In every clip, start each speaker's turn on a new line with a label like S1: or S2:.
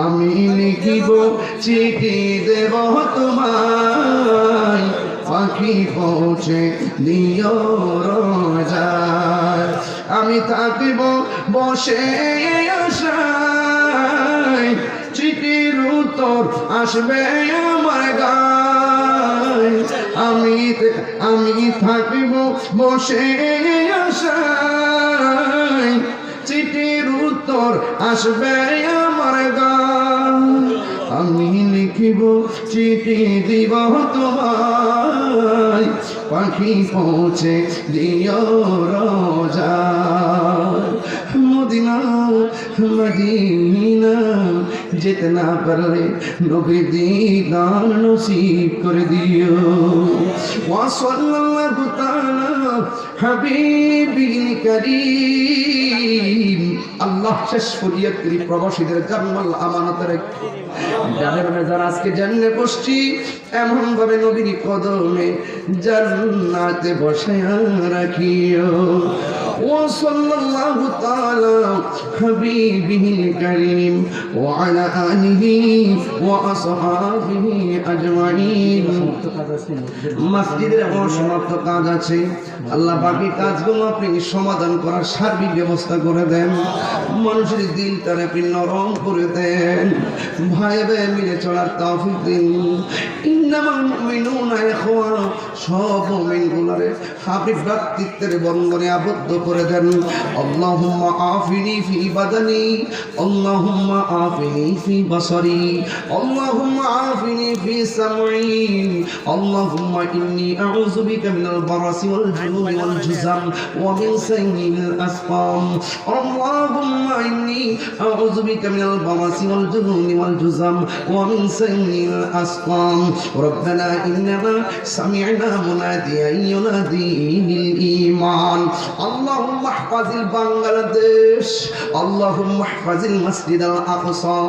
S1: আমি লিখিব চিঠি দেব তোমায়, পাখি পৌঁছে দিও রোজায়। আমি থাকিব বসে আশায়, চিঠির উত্তর আসবে আমার গায়। আমি থাকিব বসে আশায়, চিঠির উত্তর আসবে আমার গায়। আমি লিখিব চিঠি দিব তোমায়, পাখি পৌঁছে দিও রোজায়। মদিনা মদিনা যেতে না পারলে নবী দিদার নসিব করে দিও। ওয়া সাল্লাল্লাহু তাআলা হাবিবিল কারীম। আল্লাহ শেষ ফরিয়াদকারী প্রবাসীদের জান্নাল আমানত রেখে যারা আজকে জান্নাতে বসছি, এমন ভাবে নবীর কদমে জান্নাতে বসায়া রাখিও। ওয়া সাল্লাল্লাহু তাআলা হাবিবিল কারীম ওয়া আলা আলিহি ওয়া আসহাবিহি আজমাইন। মসজিদের অসমাপ্ত কাজ আছে, আল্লাহ বাকি কাজগুলো আপনি সমাধান করার সার্বিক ব্যবস্থা করে দেন। মানুষের দিল তার আপনি নরম করে দেন, ভাই ভাই মিলে চলার তৌফিক দিন। ইন্নামাল মুমিনুনা ইখওয়া, সব মুমিনগুলোরে আপনি ভ্রাতৃত্বের বন্ধনে আবদ্ধ করে দেন। আল্লাহুম্মা আফিনি ফি বাদানি, আল্লাহুম্মা আফিনি ফি বাসারি, আল্লাহুম্মা আফিনি ফি সামঈ, আল্লাহুম্মা ইন্নী আউযু বিকা মিনাল বারাসি ওয়াল জুনুনি ওয়াল জুযাম ওয়া মিন সাইয়িল আসকাম, আল্লাহুম্মা ইন্নী আউযু বিকা মিনাল বারাসি ওয়াল জুনুনি ওয়াল জুযাম ওয়া মিন সাইয়িল আসকাম। রব্বানা ইন্নানা সামি'না মুনাদিয়ান ইউনাদি লিল ঈমান। আল্লাহুম্মা ইহফাজিল বাংলাদেশ, আল্লাহুম্মা ইহফাজিল মসজিদাল আকসা,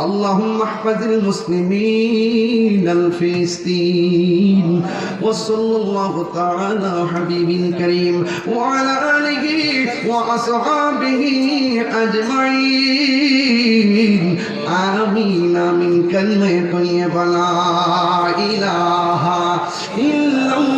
S1: আল্লাহুম্মা ইহফাজিল মুসলিমিন আল ফিলিস্তিন। ওয়া সাল্লাল্লাহু তাআলা হাবিবিল কারীম ওয়া আলা আলিহি ওয়া আসহাবিহি আজমাইন। আমিন আমিন। কালিমা তাইয়্যিবা লা ইলাহা ইল্লাল্লাহ।